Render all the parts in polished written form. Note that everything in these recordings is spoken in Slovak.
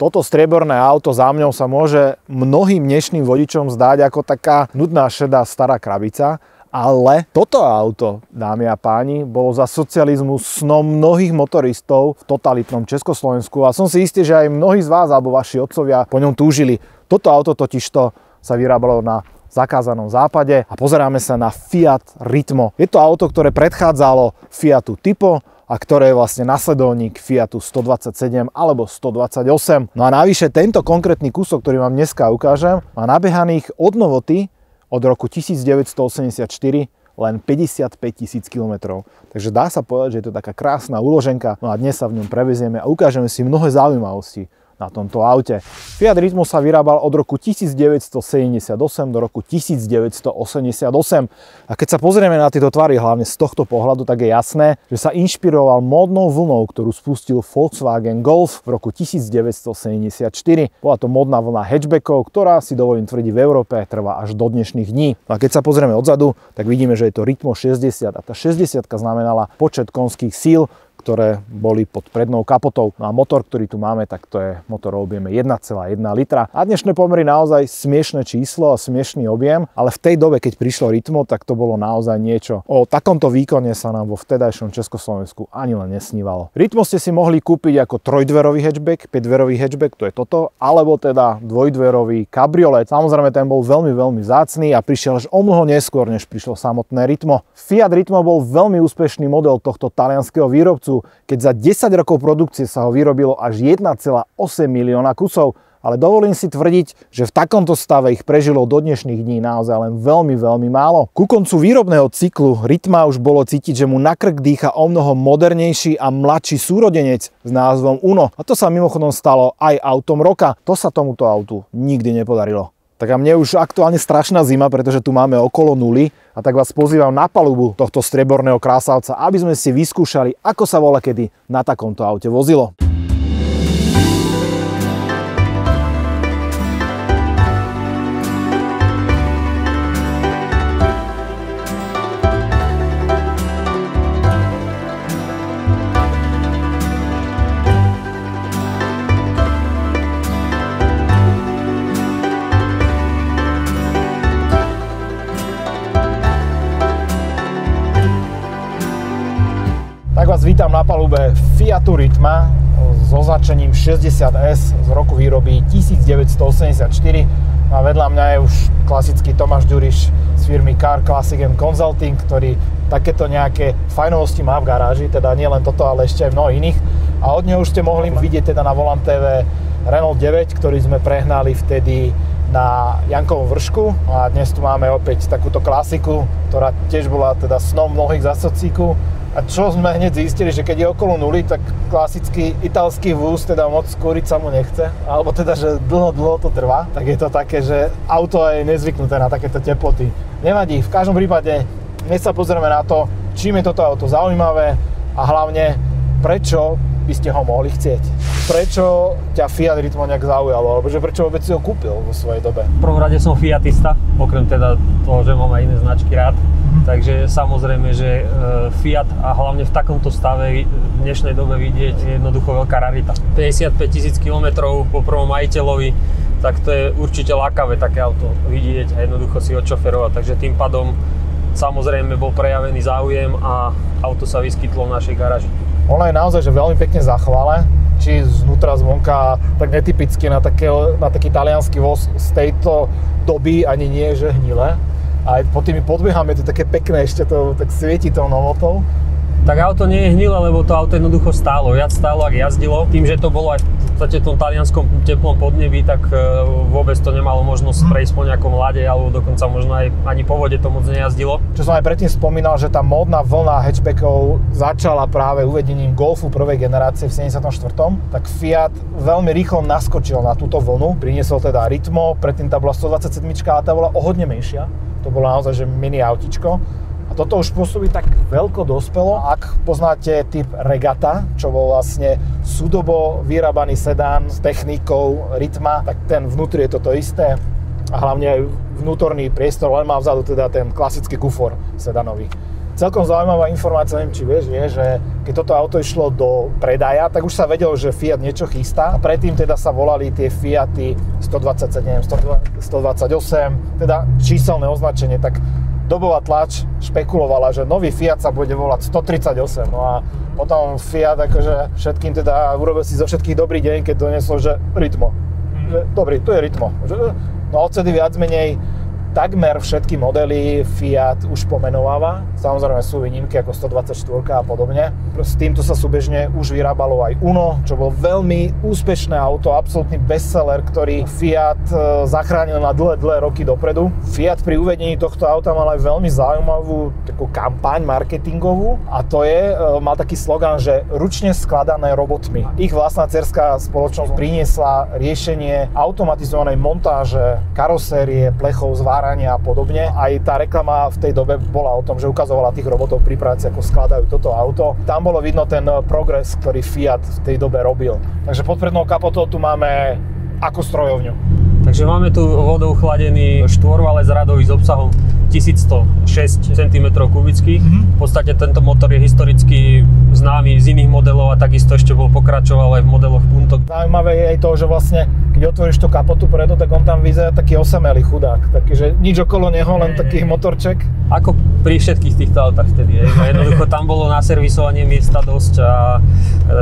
Toto strieborné auto za mňou sa môže mnohým dnešným vodičom zdať ako taká nudná šedá stará krabica, ale toto auto, dámy a páni, bolo za socializmu snom mnohých motoristov v totalitnom Československu a som si istý, že aj mnohí z vás alebo vaši otcovia po ňom túžili. Toto auto totižto sa vyrábalo na zakázanom západe a pozeráme sa na Fiat Ritmo. Je to auto, ktoré predchádzalo Fiatu Tipo a ktoré je vlastne nasledovník Fiatu 127 alebo 128. No a navyše tento konkrétny kúsok, ktorý vám dneska ukážem, má nabehaných od novoty od roku 1984 len 55 000 km. Takže dá sa povedať, že je to taká krásna úloženka. No a dnes sa v ňom prevezieme a ukážeme si mnohé zaujímavosti na tomto aute. Fiat Ritmo sa vyrábal od roku 1978 do roku 1988. A keď sa pozrieme na tieto tvary, hlavne z tohto pohľadu, tak je jasné, že sa inšpiroval módnou vlnou, ktorú spustil Volkswagen Golf v roku 1974. Bola to módna vlna hatchbackov, ktorá, si dovolím tvrdiť, v Európe trvá až do dnešných dní. A keď sa pozrieme odzadu, tak vidíme, že je to Ritmo 60 a tá 60 znamenala počet konských síl, ktoré boli pod prednou kapotou. No a motor, ktorý tu máme, tak to je motor o objeme 1,1 litra. A dnešné pomery naozaj smiešné číslo a smiešný objem, ale v tej dobe, keď prišlo Ritmo, tak to bolo naozaj niečo. O takomto výkone sa nám vo vtedajšom Československu ani len nesnívalo. Ritmo ste si mohli kúpiť ako trojdverový hatchback, 5-dverový hatchback, to je toto, alebo teda dvojdverový kabriolet. Samozrejme, ten bol veľmi vzácny a prišiel až o mnoho neskôr, než prišlo samotné Ritmo. Fiat Ritmo bol veľmi úspešný model tohto talianskeho výrobcu, keď za 10 rokov produkcie sa ho vyrobilo až 1,8 milióna kusov, ale dovolím si tvrdiť, že v takomto stave ich prežilo do dnešných dní naozaj len veľmi málo. Ku koncu výrobného cyklu Ritma už bolo cítiť, že mu na krk dýcha o mnoho modernejší a mladší súrodenec s názvom Uno. A to sa mimochodom stalo aj autom roka. To sa tomuto autu nikdy nepodarilo. Tak a mne už aktuálne strašná zima, pretože tu máme okolo nuly a tak vás pozývam na palubu tohto strieborného krásavca, aby sme si vyskúšali, ako sa voľakedy na takomto aute vozilo. Tak vás vítam na palube Fiatu Ritma s označením 60S z roku výroby 1984. A vedľa mňa je už klasický Tomáš Ďuriš z firmy Car Classic & Consulting, ktorý takéto nejaké fajnovosti má v garáži, teda nie len toto, ale ešte aj mnoho iných. A od neho už ste mohli vidieť teda na Volant TV Renault 9, ktorý sme prehnali vtedy na Jankovom vršku. A dnes tu máme opäť takúto klasiku, ktorá tiež bola teda snom mnohých za socíku. A čo sme hneď zistili, že keď je okolo nuly, tak klasický italský vúz, teda moc kúriť sa mu nechce, alebo teda, že dlho to trvá, tak je to také, že auto je nezvyknuté na takéto teploty. Nevadí, v každom prípade dnes sa pozrieme na to, čím je toto auto zaujímavé a hlavne prečo by ste ho mohli chcieť. Prečo ťa Fiat Ritmo nejak zaujalo, alebo že prečo vôbec si ho kúpil vo svojej dobe? V prvom rade som Fiatista, okrem teda toho, že mám aj iné značky rád. Takže samozrejme, že Fiat a hlavne v takomto stave v dnešnej dobe vidieť je jednoducho veľká rarita. 55 000 km po prvom majiteľovi, tak to je určite lákavé také auto vidieť a jednoducho si odšoferovať. Takže tým pádom samozrejme bol prejavený záujem a auto sa vyskytlo v našej garáži. Ono je naozaj že veľmi pekne zachvále, či znútra zvonka, tak netypicky na taký taliansky voz z tejto doby ani nie je že hnilé. A aj pod tými podbehami je to také pekné, ešte to tak svieti tou novotou. Tak auto nie je hnilé, lebo to auto jednoducho stálo. Viac stálo, ak jazdilo. Tým, že to bolo aj v podstate v tom talianskom teplom podnebí, tak vôbec to nemalo možnosť prejsť po nejakom ľade, alebo dokonca možno aj ani po vode to moc nejazdilo. Čo som aj predtým spomínal, že tá módna vlna hatchbackov začala práve uvedením Golfu prvej generácie v 74. Tak Fiat veľmi rýchlo naskočil na túto vlnu. Priniesol teda Ritmo, predtým tá bola 127, ale tá bola o hodne menšia. To bolo naozaj že mini autičko. A toto už pôsobí tak veľko dospelo. Ak poznáte typ Regatta, čo bol vlastne súdobo vyrábaný sedán s technikou Ritma, tak ten vnútri je toto isté. A hlavne aj vnútorný priestor, len má vzadu teda ten klasický kufor sedanový. Celkom zaujímavá informácia, neviem či vieš, že keď toto auto išlo do predaja, tak už sa vedelo, že Fiat niečo chystá. Predtým teda sa volali tie Fiaty 127, 128, teda číselné označenie, tak dobová tlač špekulovala, že nový Fiat sa bude volať 138. No a potom Fiat akože všetkým teda urobil si zo všetkých dobrý deň, keď donesol, že Ritmo. Že, dobrý, to je Ritmo. No a odtedy viac menej takmer všetky modely Fiat už pomenováva. Samozrejme sú výnimky ako 124 a podobne. S týmto sa súbežne už vyrábalo aj Uno, čo bol veľmi úspešné auto, absolútny bestseller, ktorý Fiat zachránil na dlhé roky dopredu. Fiat pri uvedení tohto auta mal aj veľmi zaujímavú takú kampaň marketingovú a to je, mal taký slogan, že ručne skladané robotmi. Ich vlastná dcerská spoločnosť priniesla riešenie automatizovanej montáže, karosérie, plechov, a podobne. Aj tá reklama v tej dobe bola o tom, že ukazovala tých robotov pri práci, ako skladajú toto auto. Tam bolo vidno ten progres, ktorý Fiat v tej dobe robil. Takže pod prednou kapotou tu máme ako strojovňu. Takže máme tu vodou chladený štvorvalec radový s obsahom 1106 cm3. V podstate tento motor je historicky známy z iných modelov a takisto ešte pokračoval aj v modeloch Punto. Zaujímavé je aj to, že vlastne keď otvoríš tú kapotu predu, tak on tam vyzerá taký osamelý chudák. Taký, že nič okolo neho, len taký motorček. Ako pri všetkých týchto autách vtedy. Jednoducho tam bolo na servisovanie miesta dosť a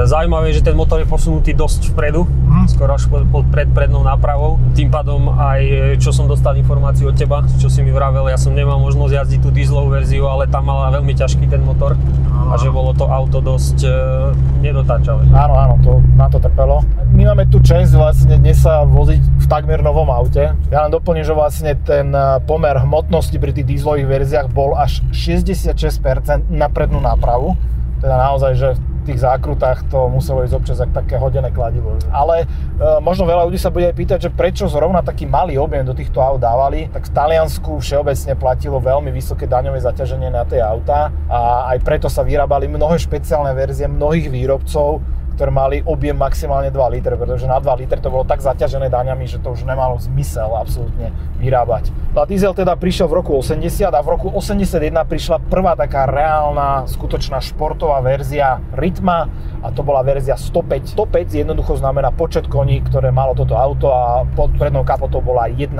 zaujímavé je, že ten motor je posunutý dosť vpredu, skoro až pod prednou nápravou. Tým pádom aj, čo som dostal informáciu od teba, čo si mi vravel, ja som nemal možnosť jazdiť tú dieselovú verziu, ale tam mala veľmi ťažký ten motor a že bolo to auto dosť nedotáčavé. Áno, na to trpelo. My máme tu čest vlastne dnes sa voziť v takmer novom aute. Ja len doplním, že vlastne ten pomer hmotnosti pri tých dieselových verziách bol až 66% na prednú nápravu. Teda naozaj, že v tých zákrutách to muselo ísť občas ako také hodené kladivo. Ale možno veľa ľudí sa bude aj pýtať, že prečo zrovna taký malý objem do týchto aut dávali. Tak v Taliansku všeobecne platilo veľmi vysoké daňové zaťaženie na tie autá a aj preto sa vyrábali mnohé špeciálne verzie mnohých výrobcov, ktoré mali objem maximálne 2 litre, pretože na 2 litre to bolo tak zaťažené daňami, že to už nemalo zmysel absolútne vyrábať. A diesel teda prišiel v roku 80 a v roku 81 prišla prvá taká reálna, skutočná športová verzia Ritma a to bola verzia 105. 105 jednoducho znamená počet koní, ktoré malo toto auto a pod prednou kapotou bola 1.6,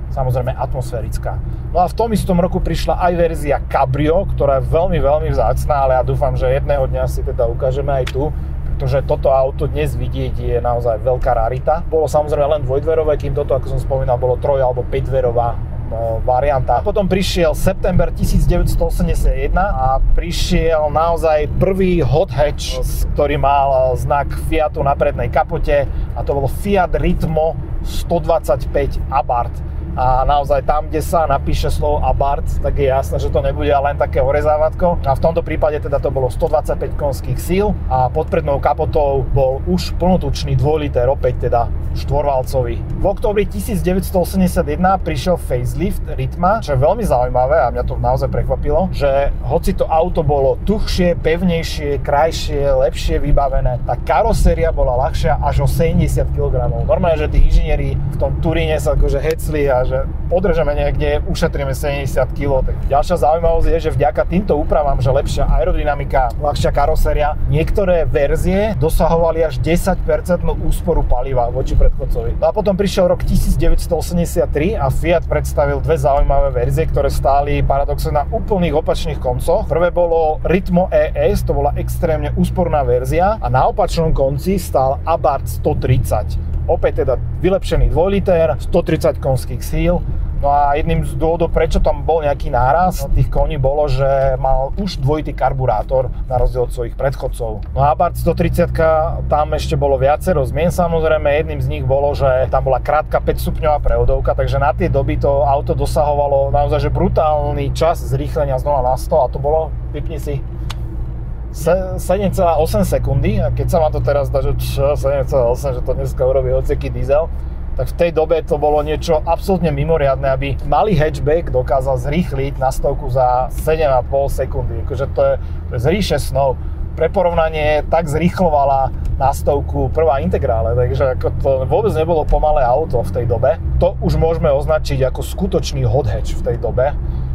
samozrejme atmosférická. No a v tom istom roku prišla aj verzia Cabrio, ktorá je veľmi, veľmi vzácna, ale ja dúfam, že jedného dňa si teda ukážeme aj tu, pretože toto auto dnes vidieť je naozaj veľká rarita. Bolo samozrejme len dvojdverové, kým toto, ako som spomínal, bolo 3- alebo 5-dverová varianta. Potom prišiel september 1981 a prišiel naozaj prvý hot hatch, ktorý mal znak Fiatu na prednej kapote a to bol Fiat Ritmo 125 Abarth. A naozaj tam, kde sa napíše slovo Abarth, tak je jasné, že to nebude len také orezávatko. A v tomto prípade teda to bolo 125 konských síl a pod prednou kapotou bol už plnotučný 2 liter, opäť teda štvorvalcový. V októbri 1981 prišiel facelift Ritma, čo je veľmi zaujímavé a mňa to naozaj prekvapilo, že hoci to auto bolo tuhšie, pevnejšie, krajšie, lepšie vybavené, tá karoséria bola ľahšia až o 70 kg. Normálne, že tí inžinieri v tom Turíne sa akože hecli a že podržeme niekde, ušetríme 70 kg. Tak ďalšia zaujímavosť je, že vďaka týmto úpravám, že lepšia aerodynamika, ľahšia karoséria, niektoré verzie dosahovali až 10% úsporu paliva voči predchodcovi. No a potom prišiel rok 1983 a Fiat predstavil dve zaujímavé verzie, ktoré stáli paradoxne na úplných opačných koncoch. Prvé bolo Ritmo ES, to bola extrémne úsporná verzia a na opačnom konci stál Abarth 130. Opäť teda vylepšený 2 liter, 130 konských síl. No a jedným z dôvodov, prečo tam bol nejaký náraz tých koní, bolo, že mal už dvojitý karburátor na rozdiel od svojich predchodcov. No a Abarth 130, tam ešte bolo viacero zmien, samozrejme. Jedným z nich bolo, že tam bola krátka 5-stupňová prevodovka, takže na tie doby to auto dosahovalo naozaj že brutálny čas zrýchlenia z 0 na 100 a to bolo, vypni si, 7,8 sekundy a keď sa ma to teraz dá, že 7,8, že to dneska urobí hociaký diesel, tak v tej dobe to bolo niečo absolútne mimoriadne, aby malý hatchback dokázal zrýchliť na stovku za 7,5 sekundy. Akože to je z ríše snov. Pre porovnanie tak zrýchlovala na stovku prvá Integrále, takže ako to vôbec nebolo pomalé auto v tej dobe. To už môžeme označiť ako skutočný hot hatch v tej dobe.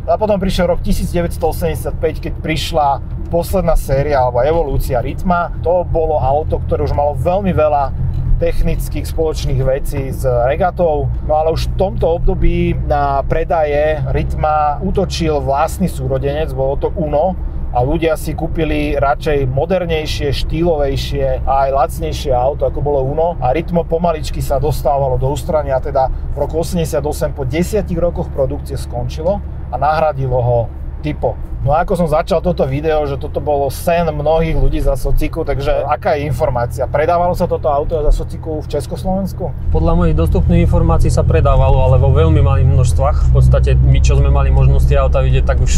A potom prišiel rok 1985, keď prišla posledná séria alebo evolúcia Ritma. To bolo auto, ktoré už malo veľmi veľa technických spoločných vecí s Regatou. No ale už v tomto období na predaje Ritma útočil vlastný súrodenec, bolo to Uno. A ľudia si kúpili radšej modernejšie, štýlovejšie a aj lacnejšie auto, ako bolo Uno. A Ritmo pomaličky sa dostávalo do ústrania, teda v roku 88 po 10 rokoch produkcie skončilo a nahradilo ho Tipo. No a ako som začal toto video, že toto bolo sen mnohých ľudí za sociku, takže aká je informácia? Predávalo sa toto auto za sociku v Československu? Podľa mojich dostupných informácií sa predávalo, ale vo veľmi malých množstvách. V podstate my, čo sme mali možnosť tie auta vidieť, tak už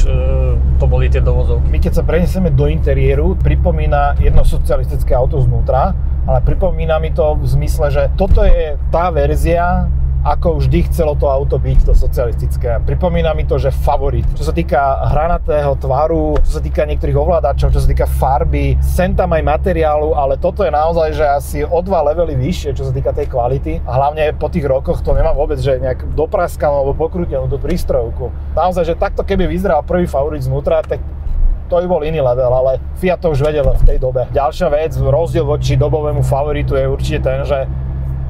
to boli tie dovozovky. My keď sa preniesieme do interiéru, pripomína jedno socialistické auto znútra, ale pripomína mi to v zmysle, že toto je tá verzia, ako vždy chcelo to auto byť, to socialistické. Pripomína mi to, že favorit. Čo sa týka hranatého tvaru, čo sa týka niektorých ovládačov, čo sa týka farby, sem tam aj materiálu, ale toto je naozaj, že asi o 2 levely vyššie, čo sa týka tej kvality. A hlavne po tých rokoch to nemá vôbec, že nejak dopraskanú alebo pokrútenú tú prístrojovku. Naozaj, že takto keby vyzeral prvý favorit znútra, tak to by bol iný level, ale Fiat to už vedel v tej dobe. Ďalšia vec, rozdiel voči dobovému favoritu je určite ten, že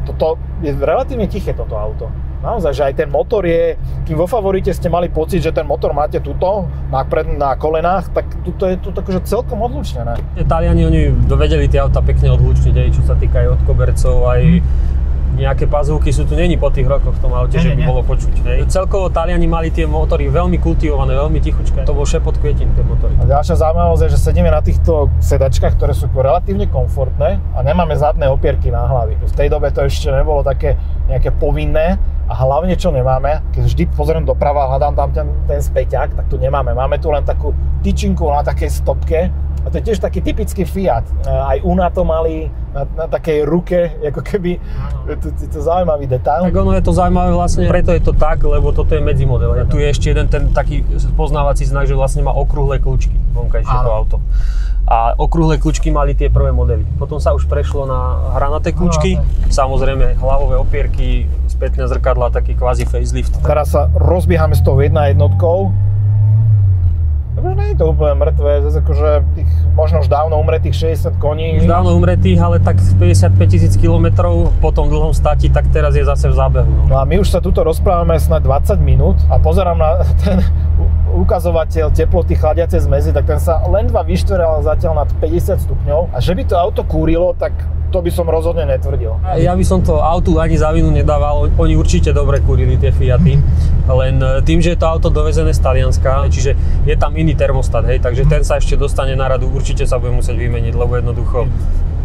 toto je relatívne tiché, toto auto. Naozaj, že aj ten motor je, kým vo favorite ste mali pocit, že ten motor máte tuto, na kolenách, tak tuto je to akože celkom odlučnené. Taliani, oni dovedeli tie auta pekne odlučniť, aj čo sa týka aj od kobercov, aj nejaké pazúky sú tu není po tých rokoch v tom aute, že by bolo počuť. Hej. Celkovo Taliani mali tie motory veľmi kultivované, veľmi tichučké. To bol šepot kvietín, tie motory. A ďalšia zaujímavosť je, že sedíme na týchto sedačkách, ktoré sú relatívne komfortné a nemáme zadné opierky na hlavy. V tej dobe to ešte nebolo také nejaké povinné a hlavne čo nemáme, keď vždy pozriem doprava a hľadám tam ten späťák, tak tu nemáme. Máme tu len takú tyčinku na takej stopke. A to je tiež taký typický Fiat. Aj Una to mali na takej ruke, ako keby, je to zaujímavý detail. Tak ono je to zaujímavé vlastne, preto je to tak, lebo toto je medzimodel. Tu je ešte jeden ten taký poznávací znak, že vlastne má okrúhle kľúčky vonkajšie to auto. A okrúhle kľúčky mali tie prvé modely. Potom sa už prešlo na hranaté kľúčky, samozrejme hlavové opierky, spätné zrkadlá, taký kvázi facelift. Teraz sa rozbiehame s tou 1.1. Takže nie je to úplne mŕtve, zase akože tých možno už dávno umretých 60 koní. Už dávno umretých, ale tak 55 000 km po tom dlhom stati, tak teraz je zase v zábehu. No a my už sa tuto rozprávame snad 20 minút a pozerám na ten ukazovateľ teploty chladiacej zmäzy, tak ten sa len vyštveral zatiaľ nad 50 stupňov. A že by to auto kúrilo, tak to by som rozhodne netvrdil. Ja by som to autu ani za vinu nedával, oni určite dobre kúrili tie Fiaty, len tým, že je to auto dovezené z Talianska, čiže je tam iný termostat, hej, takže ten sa ešte dostane na radu, určite sa bude musieť vymeniť, lebo jednoducho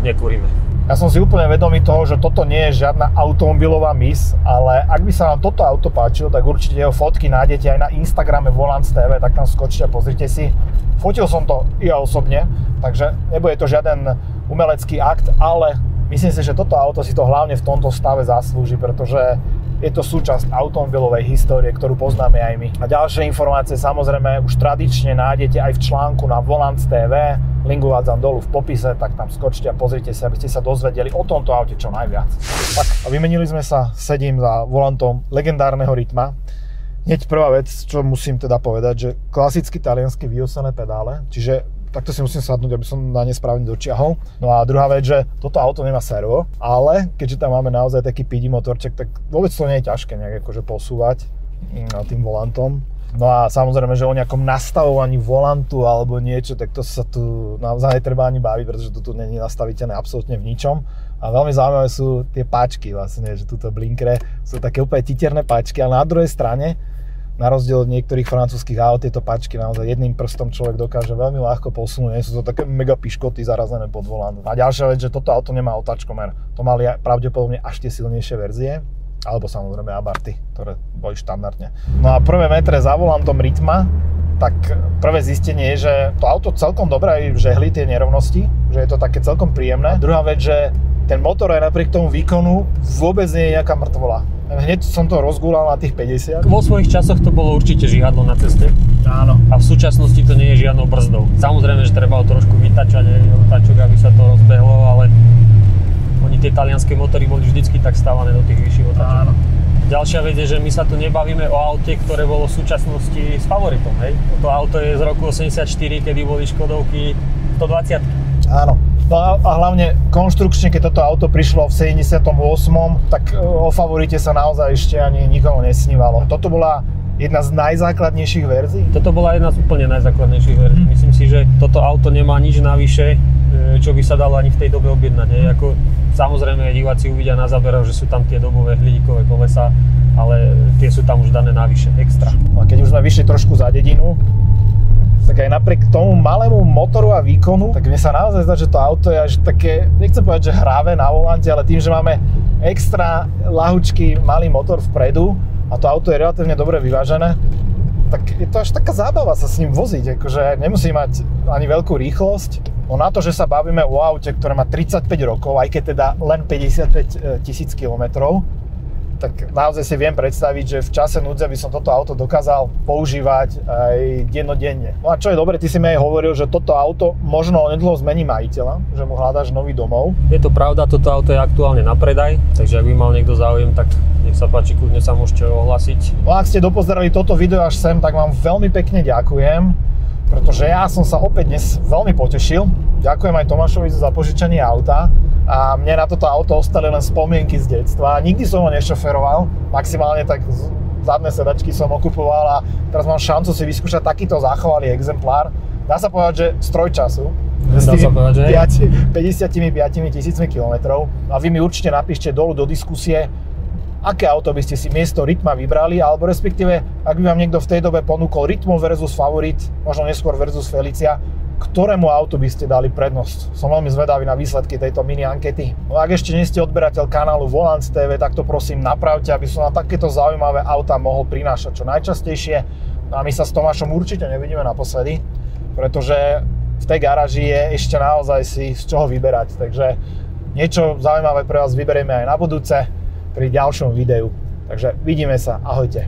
nekúrime. Ja som si úplne vedomý toho, že toto nie je žiadna automobilová miss, ale ak by sa vám toto auto páčilo, tak určite jeho fotky nájdete aj na Instagrame Volants TV, tak tam skočte a pozrite si. Fotil som to ja osobne, takže nebude to žiaden umelecký akt, ale myslím si, že toto auto si to hlavne v tomto stave zaslúži, pretože je to súčasť automobilovej histórie, ktorú poznáme aj my. A ďalšie informácie samozrejme už tradične nájdete aj v článku na Volants TV, link uvádzam dolu v popise, tak tam skočte a pozrite si, aby ste sa dozvedeli o tomto aute čo najviac. Tak a vymenili sme sa, sedím za volantom legendárneho Ritma. Hneď prvá vec, čo musím teda povedať, že klasicky taliansky vyosené pedále, čiže takto si musím sadnúť, aby som na ne správne dočiahol. No a druhá vec, že toto auto nemá servo, ale keďže tam máme naozaj taký PD motorček, tak vôbec to nie je ťažké nejak akože posúvať tým volantom. No a samozrejme, že o nejakom nastavovaní volantu alebo niečo, tak to sa tu naozaj netreba ani baviť, pretože tu nie je nastaviteľné absolútne v ničom. A veľmi zaujímavé sú tie páčky vlastne, že tuto blinkre sú také úplne titerné páčky, ale na druhej strane na rozdiel od niektorých francúzskych aut, tieto páčky naozaj jedným prstom človek dokáže veľmi ľahko posunúť. Nie sú to také mega piškoty zarazené pod volantom. A ďalšia vec, že toto auto nemá otáčkomer. To mali pravdepodobne až tie silnejšie verzie, alebo samozrejme Abarty, ktoré boli štandardne. No a prvé metre za volantom Ritma, tak prvé zistenie je, že to auto celkom dobre aj žehli tie nerovnosti, že je to také celkom príjemné. Druhá vec, že ten motor aj napriek tomu výkonu vôbec nie je nejaká mŕtvola. Hneď som to rozgúľal na tých 50. Vo svojich časoch to bolo určite žihadlo na ceste. Áno. A v súčasnosti to nie je žiadnou brzdou. Samozrejme, že treba ho trošku vytačať otáčok, aby sa to rozbehlo, ale oni tie talianské motory boli vždycky tak stávané do tých vyšších otáčok. Áno. Ďalšia vec je, že my sa tu nebavíme o aute, ktoré bolo v súčasnosti s favoritom, hej? To auto je z roku 84, kedy boli Škodovky 120. Áno. No a hlavne konštrukčne, keď toto auto prišlo v 78., tak o favorite sa naozaj ešte ani nikomu nesnívalo. Toto bola jedna z najzákladnejších verzií? Toto bola jedna z úplne najzákladnejších verzií. Myslím si, že toto auto nemá nič navyše, čo by sa dalo ani v tej dobe objednať. Ako, samozrejme, diváci uvidia na záberoch, že sú tam tie dobové hliníkové kolesá, ale tie sú tam už dané navyše, extra. A keď už sme vyšli trošku za dedinu, tak aj napriek tomu malému motoru a výkonu, tak mne sa naozaj zdá, že to auto je až také, nechcem povedať, že hravé na volante, ale tým, že máme extra ľahučký malý motor vpredu a to auto je relatívne dobre vyvážené, tak je to až taká zábava sa s ním voziť, akože nemusí mať ani veľkú rýchlosť. No na to, že sa bavíme o aute, ktoré má 35 rokov, aj keď teda len 55 000 kilometrov, tak naozaj si viem predstaviť, že v čase núdze by som toto auto dokázal používať aj dennodenne. No a čo je dobre, ty si mi aj hovoril, že toto auto možno onedlho zmení majiteľa, že mu hľadáš nový domov. Je to pravda, toto auto je aktuálne na predaj, takže ak by mal niekto záujem, tak nech sa páči, kľudne sa môžete ohlásiť. No a ak ste dopozerali toto video až sem, tak vám veľmi pekne ďakujem, pretože ja som sa opäť dnes veľmi potešil. Ďakujem aj Tomášovi za požičanie auta. A mne na toto auto ostali len spomienky z detstva. Nikdy som ho nešoferoval, maximálne tak zadné sedačky som okupoval a teraz mám šancu si vyskúšať takýto zachovalý exemplár. Dá sa povedať, že stroj času. Dá sa povedať, že 55 000 kilometrov. A vy mi určite napíšte dolu do diskusie, aké auto by ste si miesto Ritma vybrali, alebo respektíve, ak by vám niekto v tej dobe ponúkol Ritmo versus Favorit, možno neskôr versus Felicia, ktorému autu by ste dali prednosť? Som veľmi zvedavý na výsledky tejto mini ankety. No ak ešte nie ste odberateľ kanálu Volants TV, tak to prosím napravte, aby som na takéto zaujímavé auta mohol prinášať čo najčastejšie. No a my sa s Tomášom určite nevidíme naposledy, pretože v tej garáži je ešte naozaj si z čoho vyberať. Takže niečo zaujímavé pre vás vyberieme aj na budúce pri ďalšom videu. Takže vidíme sa, ahojte.